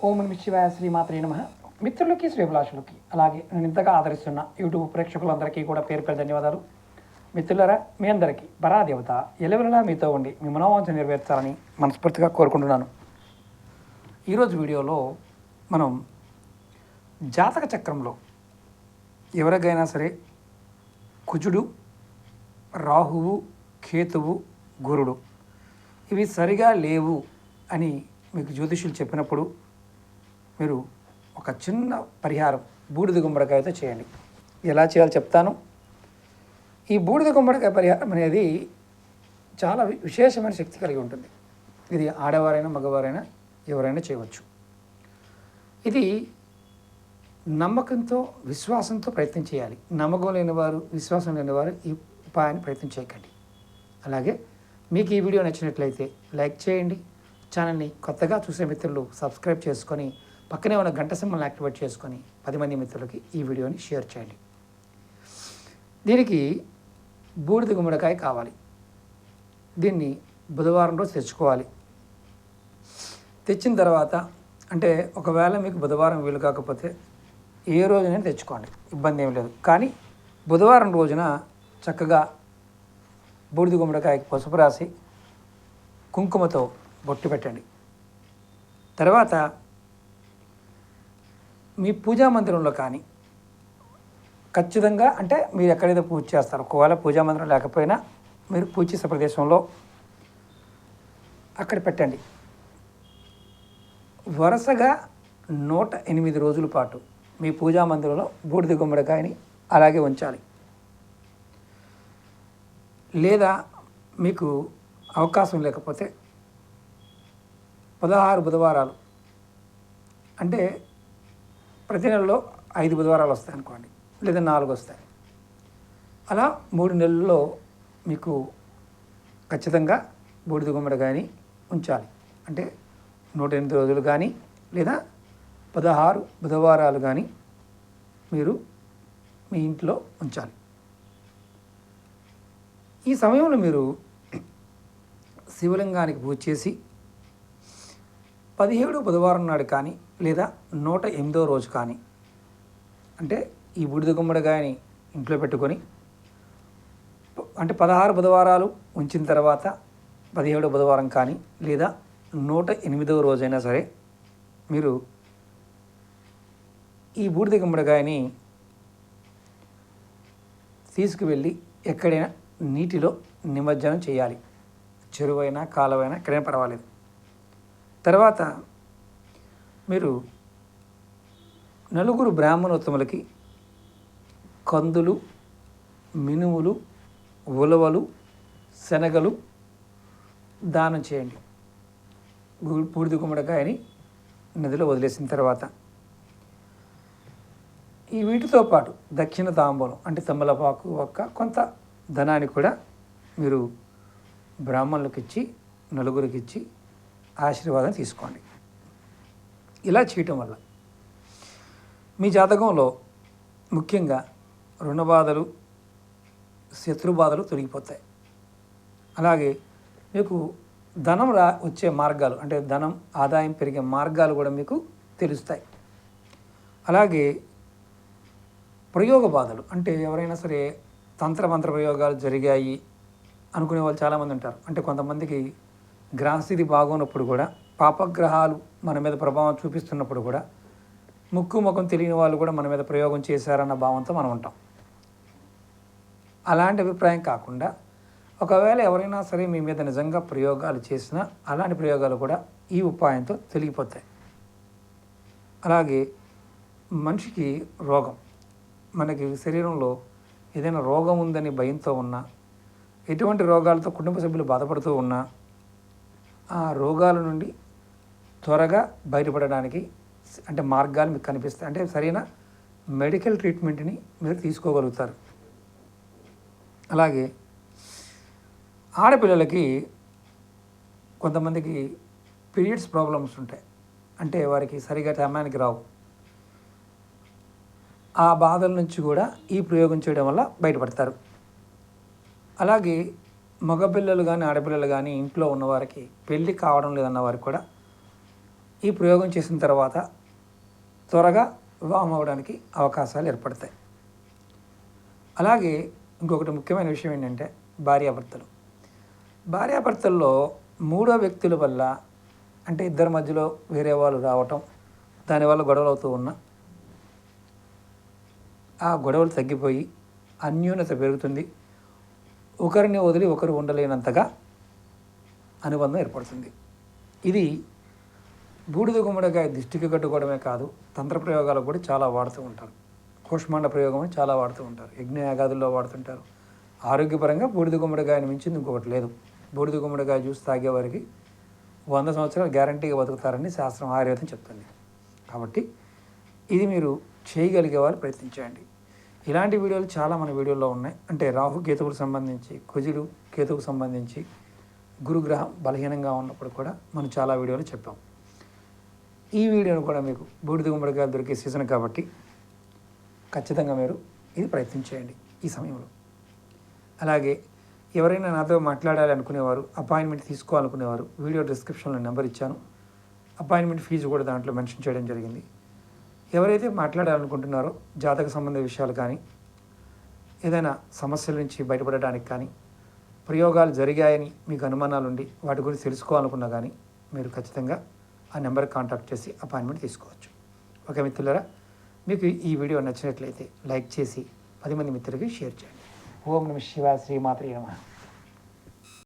ఓం నమః శివాయ శ్రీమాత్రే నమః. మిత్రులకి శ్రీభిలాషులకి అలాగే నేను ఇంతగా ఆదరిస్తున్న యూట్యూబ్ ప్రేక్షకులందరికీ కూడా పేరు పేరు ధన్యవాదాలు. మిత్రులారా, మీ అందరికీ పరాదేవత ఎలవెలలా మీతో ఉండి మీ మనోవాంఛ నెరవేర్చాలని మనస్ఫూర్తిగా కోరుకుంటున్నాను. ఈరోజు వీడియోలో మనం జాతక చక్రంలో ఎవరికైనా సరే కుజుడు, రాహువు, కేతువు, గురుడు ఇవి సరిగా లేవు అని మీకు జ్యోతిష్యులు చెప్పినప్పుడు మీరు ఒక చిన్న పరిహారం బూడిద గుమ్మడికాయతో చేయండి. ఎలా చేయాలో చెప్తాను. ఈ బూడిద గుమ్మడికాయ పరిహారం అనేది చాలా విశేషమైన శక్తి కలిగి ఉంటుంది. ఇది ఆడవారైనా మగవారైనా ఎవరైనా చేయవచ్చు. ఇది నమ్మకంతో విశ్వాసంతో ప్రయత్నం చేయాలి. నమ్మకం లేనివారు, విశ్వాసం లేనివారు ఈ ఉపాయాన్ని ప్రయత్నం చేయకండి. అలాగే మీకు ఈ వీడియో నచ్చినట్లయితే లైక్ చేయండి. ఛానల్ని కొత్తగా చూసే మిత్రులు సబ్స్క్రైబ్ చేసుకొని పక్కనే ఉన్న గంట సింబల్ని యాక్టివేట్ చేసుకొని 10 మంది మిత్రులకి ఈ వీడియోని షేర్ చేయండి. దీనికి బూడిద గుమ్మడికాయ కావాలి. దీన్ని బుధవారం రోజు తెచ్చుకోవాలి. తెచ్చిన తర్వాత అంటే ఒకవేళ మీకు బుధవారం వీలు కాకపోతే ఏ రోజునైనా తెచ్చుకోండి, ఇబ్బంది ఏం లేదు. కానీ బుధవారం రోజున చక్కగా బూడిద గుమ్మడికాయకి పసుపు రాసి కుంకుమతో బొట్టు పెట్టండి. తర్వాత మీ పూజా మందిరంలో కానీ ఖచ్చితంగా అంటే మీరు ఎక్కడైతే పూజ చేస్తారో, ఒకవేళ పూజా మందిరం లేకపోయినా మీరు పూజ చేసే ప్రదేశంలో అక్కడ పెట్టండి. వరుసగా 108 రోజుల పాటు మీ పూజా మందిరంలో బూడిద గుమ్మడికాయని అలాగే ఉంచాలి. లేదా మీకు అవకాశం లేకపోతే 16 బుధవారాలు అంటే ప్రతి నెలలో 5 బుధవారాలు వస్తాయి అనుకోండి, లేదా 4 వస్తాయి. అలా 3 నెలల్లో మీకు ఖచ్చితంగా బూడిద గుమ్మడికాయని ఉంచాలి. అంటే 108 రోజులు కానీ లేదా 16 బుధవారాలు కానీ మీరు మీ ఇంట్లో ఉంచాలి. ఈ సమయంలో మీరు శివలింగానికి పూజ చేసి 17 బుధవారం నాడు కానీ లేదా 108వ రోజు కానీ అంటే ఈ బూడిద గుమ్మడికాయని ఇంట్లో పెట్టుకొని అంటే 16 బుధవారాలు ఉంచిన తర్వాత 17 బుధవారం కానీ లేదా 108వ రోజైనా సరే మీరు ఈ బూడిద గుమ్మడికాయని తీసుకువెళ్ళి ఎక్కడైనా నీటిలో నిమజ్జనం చేయాలి. చెరువైనా కాలువైనా ఎక్కడైనా పర్వాలేదు. తర్వాత మీరు నలుగురు బ్రాహ్మణోత్తములకి కందులు, మినుములు, ఉలవలు, శనగలు దానం చేయండి. బూడిద గుమ్మడికాయని నదిలో వదిలేసిన తర్వాత ఈ వీటితో పాటు దక్షిణ తాంబూలం అంటే తమలపాకు ఒక్క కొంత ధనాన్ని కూడా మీరు బ్రాహ్మణులకు ఇచ్చి నలుగురికి ఇచ్చి ఆశీర్వాదం తీసుకోండి. ఇలా చేయటం వల్ల మీ జాతకంలో ముఖ్యంగా రుణ బాధలు, శత్రు బాధలు తొలగిపోతాయి. అలాగే మీకు ధనం వచ్చే మార్గాలు అంటే ధనం ఆదాయం పెరిగే మార్గాలు కూడా మీకు తెలుస్తాయి. అలాగే ప్రయోగ బాధలు అంటే ఎవరైనా సరే తంత్రమంత్ర ప్రయోగాలు జరిగాయి అనుకునే వాళ్ళు చాలామంది ఉంటారు. అంటే కొంతమందికి గ్రహస్థితి బాగున్నప్పుడు కూడా పాపగ్రహాలు మన మీద ప్రభావం చూపిస్తున్నప్పుడు కూడా ముక్కు ముఖం తెలియని వాళ్ళు కూడా మన మీద ప్రయోగం చేశారన్న భావంతో మనం ఉంటాం. అలాంటి అభిప్రాయం కాకుండా ఒకవేళ ఎవరైనా సరే మీ మీద నిజంగా ప్రయోగాలు చేసినా అలాంటి ప్రయోగాలు కూడా ఈ ఉపాయంతో తొలగిపోతాయి. అలాగే మనిషికి రోగం, మనకి శరీరంలో ఏదైనా రోగం ఉందని భయంతో ఉన్నా, ఎటువంటి రోగాలతో కుటుంబ సభ్యులు బాధపడుతూ ఉన్నా ఆ రోగాల నుండి త్వరగా బయటపడడానికి అంటే మార్గాలు మీకు కనిపిస్తాయి. అంటే సరైన మెడికల్ ట్రీట్మెంట్ని మీరు తీసుకోగలుగుతారు. అలాగే ఆడపిల్లలకి కొంతమందికి పీరియడ్స్ ప్రాబ్లమ్స్ ఉంటాయి. అంటే వారికి సరిగా సమయానికి రావు. ఆ బాధల నుంచి కూడా ఈ ప్రయోగం చేయడం వల్ల బయటపడతారు. అలాగే మగపిల్లలు కానీ ఆడపిల్లలు కానీ ఇంట్లో ఉన్నవారికి పెళ్ళి కావడం లేదన్న వారికి కూడా ఈ ప్రయోగం చేసిన తర్వాత త్వరగా వివాహం అవ్వడానికి అవకాశాలు ఏర్పడతాయి. అలాగే ఇంకొకటి ముఖ్యమైన విషయం ఏంటంటే భార్యాభర్తల్లో మూడో వ్యక్తుల వల్ల, అంటే ఇద్దరి మధ్యలో వేరే వాళ్ళు రావటం, దానివల్ల గొడవలు అవుతూ ఉన్న ఆ గొడవలు తగ్గిపోయి అన్యోన్యత పెరుగుతుంది. ఒకరిని వదిలి ఒకరు ఉండలేనంతగా అనుబంధం ఏర్పడుతుంది. ఇది బూడిద గుమ్మడికాయ దిష్టికి కట్టుకోవడమే కాదు, తంత్ర ప్రయోగాలకు కూడా చాలా వాడుతూ ఉంటారు. కూష్మాండ ప్రయోగం చాలా వాడుతూ ఉంటారు, యజ్ఞయాగాదుల్లో వాడుతుంటారు. ఆరోగ్యపరంగా బూడిద గుమ్మడికాయని మించింది ఇంకొకటి లేదు. బూడిద గుమ్మడికాయ జ్యూస్ తాగేవారికి 100 సంవత్సరాలు గ్యారంటీగా బతుకుతారని శాస్త్రం ఆయుర్వేదం చెప్తుంది. కాబట్టి ఇది మీరు చేయగలిగే వాళ్ళు ప్రయత్నించండి. ఇలాంటి వీడియోలు చాలా మన వీడియోలో ఉన్నాయి. అంటే రాహు కేతువుకు సంబంధించి, కుజుడు కేతువుకు సంబంధించి, గురుగ్రహం బలహీనంగా ఉన్నప్పుడు కూడా మనం చాలా వీడియోలు చెప్పాం. ఈ వీడియోను కూడా మీకు బూడిద గుమ్మడికాయలు దొరికే సీజన్ కాబట్టి ఖచ్చితంగా మీరు ఇది ప్రయత్నించేయండి ఈ సమయంలో. అలాగే ఎవరైనా నాతో మాట్లాడాలి అనుకునేవారు, అపాయింట్మెంట్ తీసుకోవాలనుకునేవారు, వీడియో డిస్క్రిప్షన్లో నెంబర్ ఇచ్చాను. అపాయింట్మెంట్ ఫీజు కూడా దాంట్లో మెన్షన్ చేయడం జరిగింది. ఎవరైతే మాట్లాడాలనుకుంటున్నారో జాతక సంబంధ విషయాలు కానీ, ఏదైనా సమస్యల నుంచి బయటపడడానికి కానీ, ప్రయోగాలు జరిగాయని మీకు అనుమానాలు ఉండి వాటి గురించి తెలుసుకోవాలనుకున్నా కానీ మీరు ఖచ్చితంగా ఆ నెంబర్కి కాంటాక్ట్ చేసి అపాయింట్మెంట్ తీసుకోవచ్చు. ఓకే మిత్రులారా, మీకు ఈ వీడియో నచ్చినట్లయితే లైక్ చేసి 10 మంది మిత్రులకి షేర్ చేయండి. ఓం నమః శివాయ, శ్రీమాత్రే నమః.